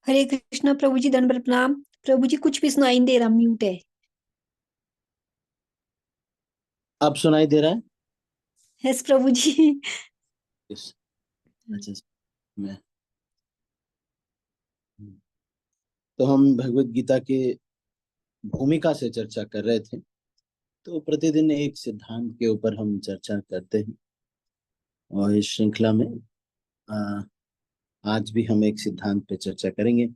हरे कृष्णा प्रभु जी, दंडवत प्रणाम। प्रभु जी कुछ भी सुनाई नहीं दे रहा, म्यूट है। अब सुनाई दे रहा है? यस प्रभु जी। यस। अच्छा। मैं तो हम भगवत गीता के भूमिका से चर्चा कर रहे थे। तो प्रतिदिन एक सिद्धांत के ऊपर हम चर्चा करते हैं, और इस श्रृंखला में आ, आज भी हम एक सिद्धांत पे चर्चा करेंगे,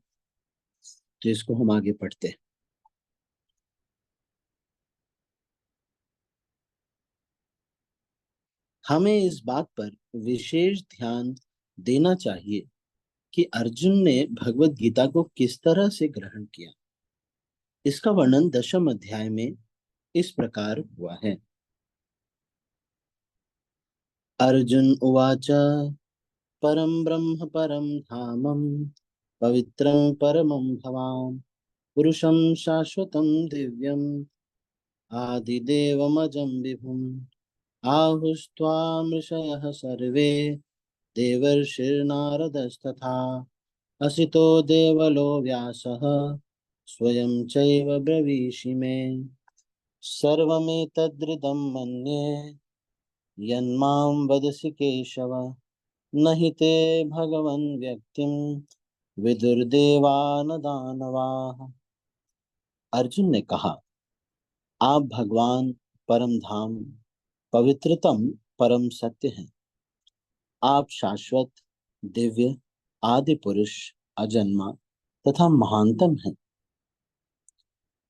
जिसको हम आगे पढ़ते हैं। हमें इस बात पर विशेष ध्यान देना चाहिए कि अर्जुन ने भगवत गीता को किस तरह से ग्रहण किया। इसका वर्णन दशम अध्याय में इस प्रकार हुआ है। अर्जुन उवाच परम ब्रह्म परम धामं पवित्रं परमं भवान् पुरुषं शाश्वतं दिव्यम् आदिदेवमजं विभुम् आहुस्त्वामृषयः सर्वे देवर्षिर्नारदस्तथा असितो देवलो व्यासः स्वयं चैव ब्रवीषि मे सर्वमेतद्रिदं मन्ये यन्मां वदसि केशव न हि ते भगवन् व्यक्तिं विदुर्देवा दानवाः। अर्जुन ने कहा, आप भगवान परम धाम पवित्रतम परम सत्य हैं। आप शाश्वत दिव्य आदि पुरुष अजन्मा तथा महानतम हैं।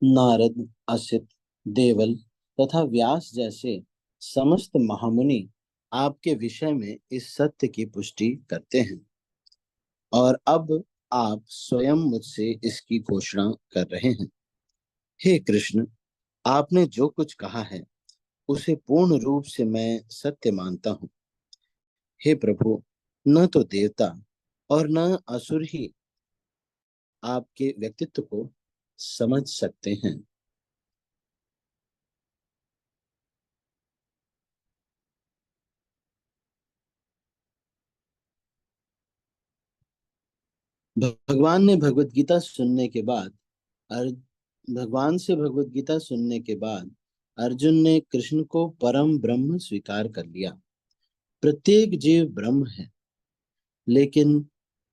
नारद असित देवल तथा व्यास जैसे समस्त महामुनि आपके विषय में इस सत्य की पुष्टि करते हैं, और अब आप स्वयं मुझसे इसकी घोषणा कर रहे हैं। हे कृष्ण, आपने जो कुछ कहा है उसे पूर्ण रूप से मैं सत्य मानता हूँ। हे प्रभु, न तो देवता और न असुर ही आपके व्यक्तित्व को समझ सकते हैं। भगवान ने भगवत गीता सुनने के बाद अर भगवान से भगवत गीता सुनने के बाद अर्जुन ने कृष्ण को परम ब्रह्म स्वीकार कर लिया। प्रत्येक जीव ब्रह्म है, लेकिन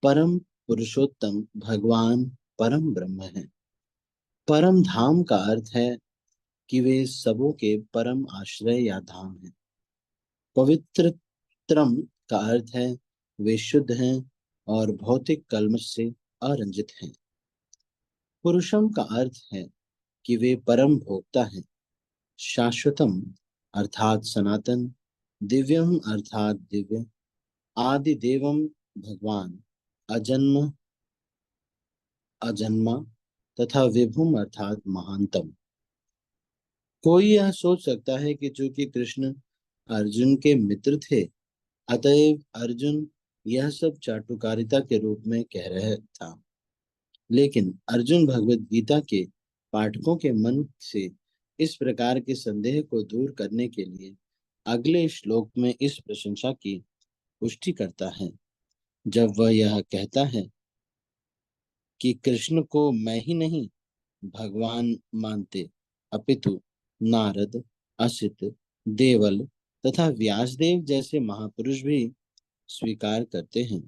परम पुरुषोत्तम भगवान परम ब्रह्म है। परम धाम का अर्थ है कि वे सबों के परम आश्रय या धाम है। पवित्रतम का अर्थ है वे शुद्ध हैं और भौतिक कल्मश से अरंजित हैं। पुरुषम का अर्थ है कि वे परम भोक्ता हैं। शाश्वतम अर्थात सनातन, दिव्यम अर्थात दिव्य, आदि देवम भगवान अजन्म अजन्मा तथा विभुम अर्थात महानतम। कोई यह सोच सकता है कि चूंकि कृष्ण अर्जुन के मित्र थे, अतएव अर्जुन यह सब चाटुकारिता के रूप में कह रहा था। लेकिन अर्जुन भगवत गीता के पाठकों के मन से इस प्रकार के संदेह को दूर करने के लिए अगले श्लोक में इस प्रशंसा की पुष्टि करता है, जब वह यह कहता है कि कृष्ण को मैं ही नहीं भगवान मानते, अपितु नारद, असित, देवल तथा व्यासदेव जैसे महापुरुष भी स्वीकार करते हैं।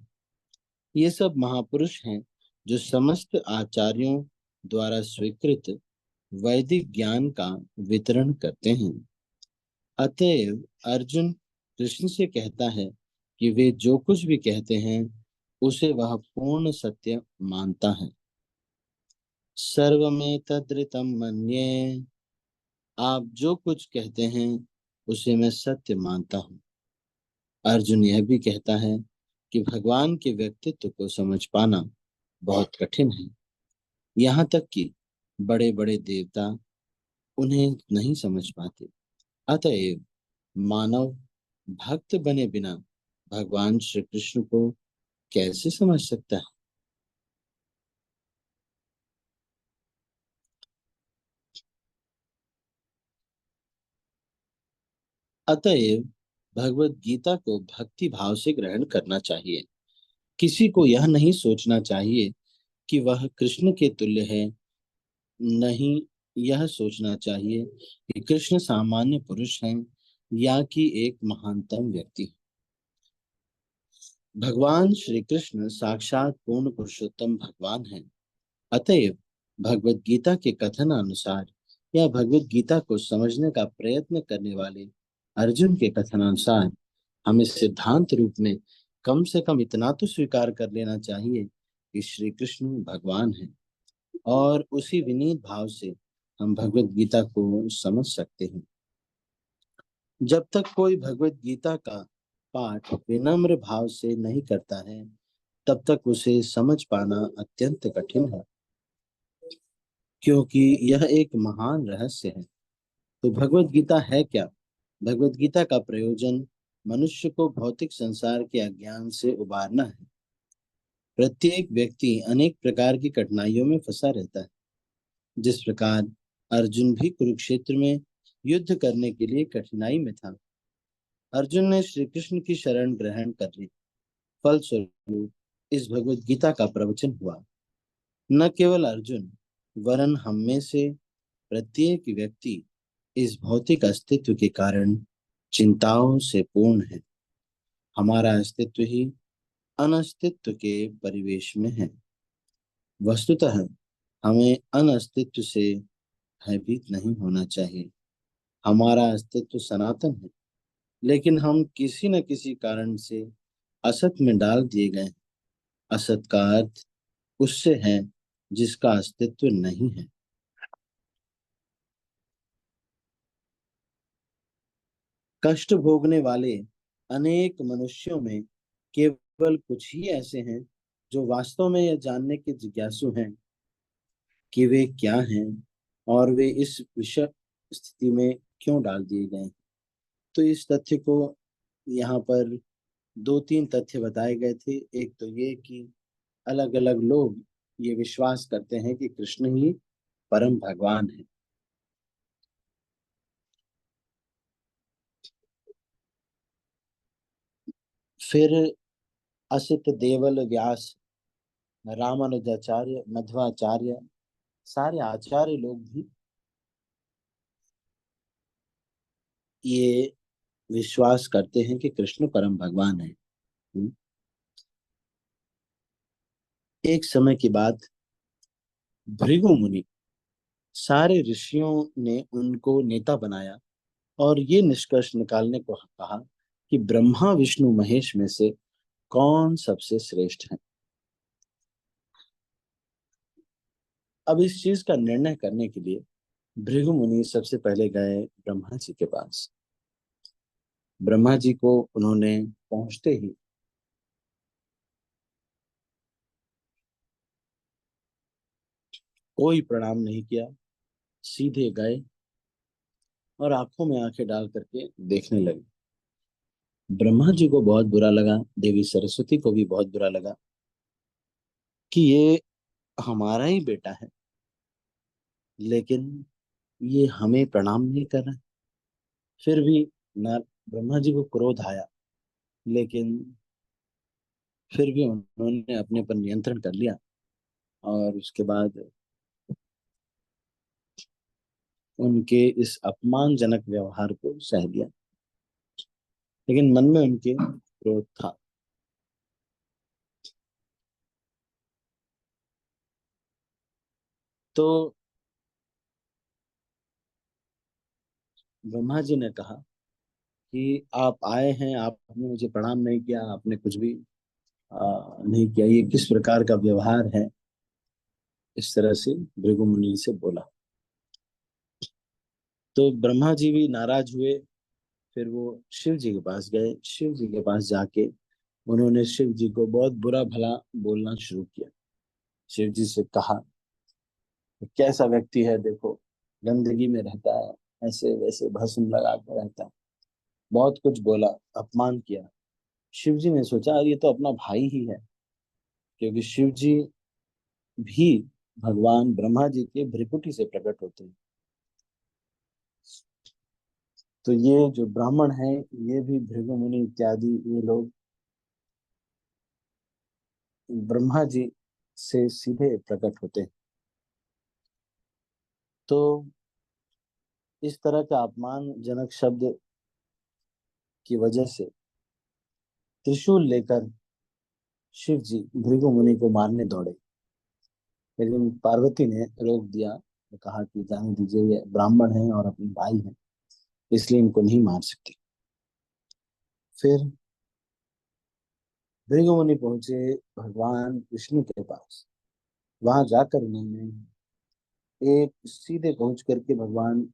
ये सब महापुरुष हैं जो समस्त आचार्यों द्वारा स्वीकृत वैदिक ज्ञान का वितरण करते हैं। अतएव अर्जुन कृष्ण से कहता है कि वे जो कुछ भी कहते हैं उसे वह पूर्ण सत्य मानता है। सर्वमेतद्रितं मन्ये, आप जो कुछ कहते हैं उसे मैं सत्य मानता हूँ। अर्जुन यह भी कहता है कि भगवान के व्यक्तित्व को समझ पाना बहुत कठिन है। यहाँ तक कि बड़े बड़े देवता उन्हें नहीं समझ पाते। अतएव मानव भक्त बने बिना भगवान श्री कृष्ण को कैसे समझ सकता है। अतएव भगवत गीता को भक्ति भाव से ग्रहण करना चाहिए। किसी को यह नहीं सोचना चाहिए कि वह कृष्ण के तुल्य है, नहीं यह सोचना चाहिए कि कृष्ण सामान्य पुरुष हैं या कि एक महानतम व्यक्ति। भगवान श्री कृष्ण साक्षात पूर्ण पुरुषोत्तम भगवान हैं। अतएव भगवत गीता के कथन अनुसार या भगवत गीता को समझने का प्रयत्न करने वाले अर्जुन के कथनानुसार हमें सिद्धांत रूप में कम से कम इतना तो स्वीकार कर लेना चाहिए कि श्री कृष्ण भगवान हैं, और उसी विनीत भाव से हम भगवत गीता को समझ सकते हैं। जब तक कोई भगवत गीता का पाठ विनम्र भाव से नहीं करता है, तब तक उसे समझ पाना अत्यंत कठिन है, क्योंकि यह एक महान रहस्य है। तो भगवत गीता है क्या? भगवत गीता का प्रयोजन मनुष्य को भौतिक संसार के अज्ञान से उबारना है। प्रत्येक व्यक्ति अनेक प्रकार की कठिनाइयों में फंसा रहता है। जिस प्रकार अर्जुन भी कुरुक्षेत्र में युद्ध करने के लिए कठिनाई में था, अर्जुन ने श्री कृष्ण की शरण ग्रहण कर ली। फलस्वरूप इस भगवत गीता का प्रवचन हुआ। न केवल अर्जुन, वरन हम में से प्रत्येक व्यक्ति इस भौतिक अस्तित्व के कारण चिंताओं से पूर्ण है। हमारा अस्तित्व ही अनस्तित्व के परिवेश में है। वस्तुतः हमें अनस्तित्व से भयभीत नहीं होना चाहिए। हमारा अस्तित्व सनातन है, लेकिन हम किसी न किसी कारण से असत में डाल दिए गए हैं। असत का अर्थ उससे है जिसका अस्तित्व नहीं है। कष्ट भोगने वाले अनेक मनुष्यों में केवल कुछ ही ऐसे हैं जो वास्तव में यह जानने के जिज्ञासु हैं कि वे क्या हैं और वे इस विषय स्थिति में क्यों डाल दिए गए हैं। तो इस तथ्य को यहाँ पर दो तीन तथ्य बताए गए थे। एक तो ये कि अलग अलग लोग ये विश्वास करते हैं कि कृष्ण ही परम भगवान है। फिर असित, देवल, व्यास, रामानुजाचार्य, मध्वाचार्य, सारे आचार्य लोग भी ये विश्वास करते हैं कि कृष्ण परम भगवान है। एक समय की बात, भृगु मुनि, सारे ऋषियों ने उनको नेता बनाया और ये निष्कर्ष निकालने को कहा कि ब्रह्मा विष्णु महेश में से कौन सबसे श्रेष्ठ है। अब इस चीज का निर्णय करने के लिए भृगु मुनि सबसे पहले गए ब्रह्मा जी के पास। ब्रह्मा जी को उन्होंने पहुंचते ही कोई प्रणाम नहीं किया, सीधे गए और आंखों में आंखें डाल करके देखने लगे। ब्रह्मा जी को बहुत बुरा लगा, देवी सरस्वती को भी बहुत बुरा लगा कि ये हमारा ही बेटा है, लेकिन ये हमें प्रणाम नहीं कर रहा है। फिर भी न ब्रह्मा जी को क्रोध आया, लेकिन फिर भी उन्होंने अपने पर नियंत्रण कर लिया और उसके बाद उनके इस अपमानजनक व्यवहार को सह लिया, लेकिन मन में उनके क्रोध था। तो ब्रह्मा जी ने कहा कि आप आए हैं, आपने मुझे प्रणाम नहीं किया, आपने कुछ भी नहीं किया, ये किस प्रकार का व्यवहार है। इस तरह से भृगु मुनि से बोला। तो ब्रह्मा जी भी नाराज हुए। फिर वो शिव जी के पास गए। शिव जी के पास जाके उन्होंने शिव जी को बहुत बुरा भला बोलना शुरू किया। शिव जी से कहा, कैसा व्यक्ति है देखो, गंदगी में रहता है, ऐसे वैसे भस्म लगा कर रहता है। बहुत कुछ बोला, अपमान किया। शिव जी ने सोचा ये तो अपना भाई ही है, क्योंकि शिव जी भी भगवान ब्रह्मा जी के भ्रिकुटी से प्रकट होते हैं। तो ये जो ब्राह्मण है, ये भी भृगु मुनि इत्यादि ये लोग ब्रह्मा जी से सीधे प्रकट होते हैं। तो इस तरह का अपमानजनक शब्द की वजह से त्रिशूल लेकर शिव जी भृगु मुनि को मारने दौड़े, लेकिन पार्वती ने रोक दिया। वो कहा कि जाने दीजिए, ये ब्राह्मण हैं और अपने भाई हैं, इसलिए इनको नहीं मार सकते। फिर भृगु मुनि पहुंचे भगवान विष्णु के पास। वहां जाकर उन्होंने एक सीधे पहुंच करके भगवान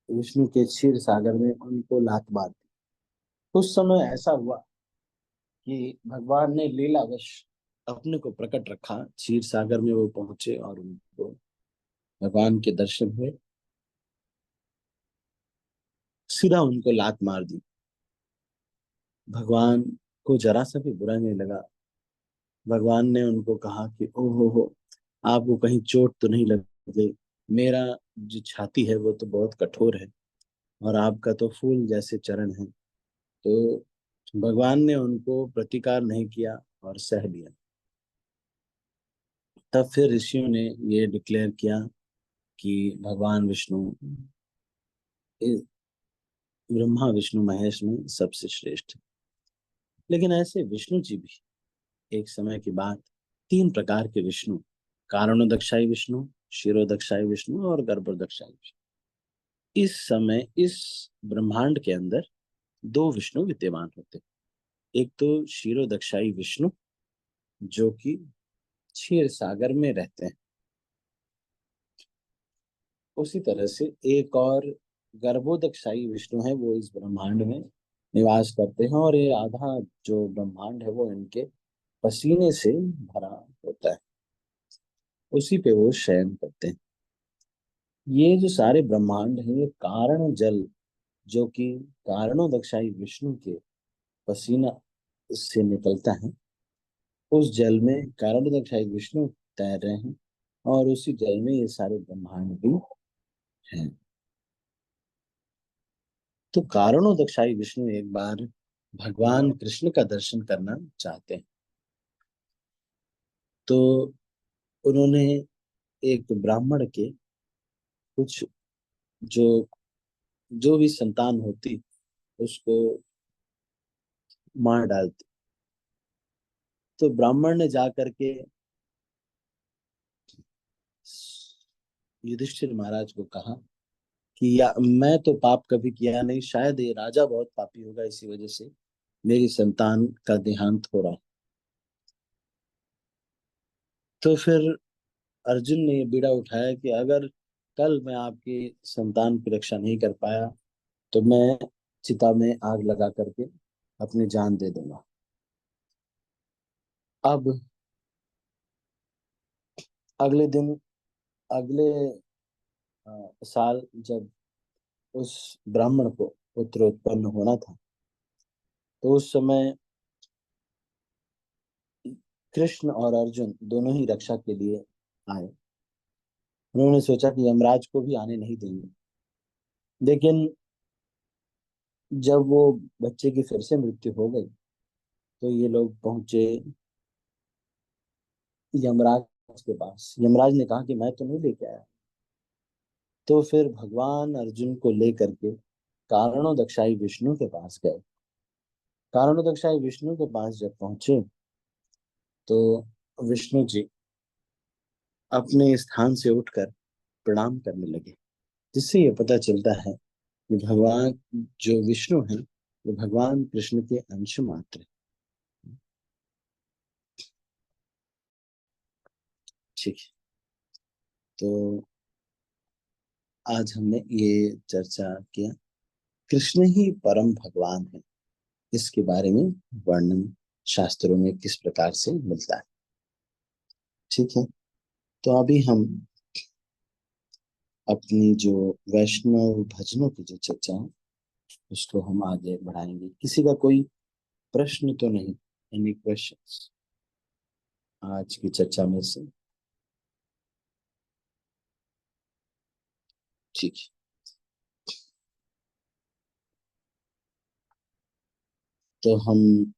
विष्णु के क्षीर सागर में उनको लात मार दी। उस समय ऐसा हुआ कि भगवान ने लीलावश अपने को प्रकट रखा, क्षीर सागर में वो पहुंचे और उनको भगवान के दर्शन हुए। सीधा उनको लात मार दी। भगवान को जरा सा भी बुरा नहीं लगा। भगवान ने उनको कहा कि ओहो हो, आपको कहीं चोट तो नहीं लग गई? मेरा जो छाती है वो तो बहुत कठोर है और आपका तो फूल जैसे चरण है। तो भगवान ने उनको प्रतिकार नहीं किया और सह लिया। तब फिर ऋषियों ने ये डिक्लेयर किया कि भगवान विष्णु इस ब्रह्मा विष्णु महेश में सबसे श्रेष्ठ है। लेकिन ऐसे विष्णु जी भी एक समय के बाद तीन प्रकार के विष्णु, कारणोदक्षाई विष्णु, शिरोदक्षाई विष्णु और गर्भोदक्षाई विष्णु, इस समय इस ब्रह्मांड के अंदर दो विष्णु विद्यमान होते हैं। एक तो शिरोदक्षाई विष्णु जो कि क्षीर सागर में रहते हैं। उसी तरह से एक और गर्भोदक्षाई विष्णु है, वो इस ब्रह्मांड में निवास करते हैं और ये आधा जो ब्रह्मांड है वो इनके पसीने से भरा होता है, उसी पे वो शयन करते हैं। ये जो सारे ब्रह्मांड है ये कारण जल जो कि कारणोदक्षाई विष्णु के पसीना से निकलता है, उस जल में कारणोदक्षाई विष्णु तैर रहे हैं और उसी जल में ये सारे ब्रह्मांड भी हैं। तो कारणोदक्षाई विष्णु एक बार भगवान कृष्ण का दर्शन करना चाहते हैं। तो उन्होंने एक ब्राह्मण के कुछ जो जो भी संतान होती उसको मार डालती। तो ब्राह्मण ने जा करके युधिष्ठिर महाराज को कहा कि या मैं तो पाप कभी किया नहीं, शायद ये राजा बहुत पापी होगा, इसी वजह से मेरी संतान का देहांत हो रहा है। तो फिर अर्जुन ने ये बीड़ा उठाया कि अगर कल मैं आपकी संतान की रक्षा नहीं कर पाया तो मैं चिता में आग लगा करके अपनी जान दे दूंगा। अब अगले दिन, अगले साल जब उस ब्राह्मण को पुत्र उत्पन्न होना था, तो उस समय कृष्ण और अर्जुन दोनों ही रक्षा के लिए आए। उन्होंने सोचा कि यमराज को भी आने नहीं देंगे, लेकिन जब वो बच्चे की फिर से मृत्यु हो गई तो ये लोग पहुंचे यमराज के पास। यमराज ने कहा कि मैं तो नहीं लेके आया। तो फिर भगवान अर्जुन को लेकर के कारणोदक्षाई विष्णु के पास गए। कारणोदक्षाई विष्णु के पास जब पहुंचे तो विष्णु जी अपने स्थान से उठकर प्रणाम करने लगे, जिससे ये पता चलता है कि भगवान जो विष्णु हैं वो भगवान कृष्ण के अंश मात्र हैं। ठीक है। तो आज हमने ये चर्चा किया कृष्ण ही परम भगवान है, इसके बारे में वर्णन शास्त्रों में किस प्रकार से मिलता है। ठीक है। तो अभी हम अपनी जो वैष्णव भजनों की जो चर्चा है उसको हम आगे बढ़ाएंगे। किसी का कोई प्रश्न तो नहीं? एनी क्वेश्चंस आज की चर्चा में से? ठीक है। तो हम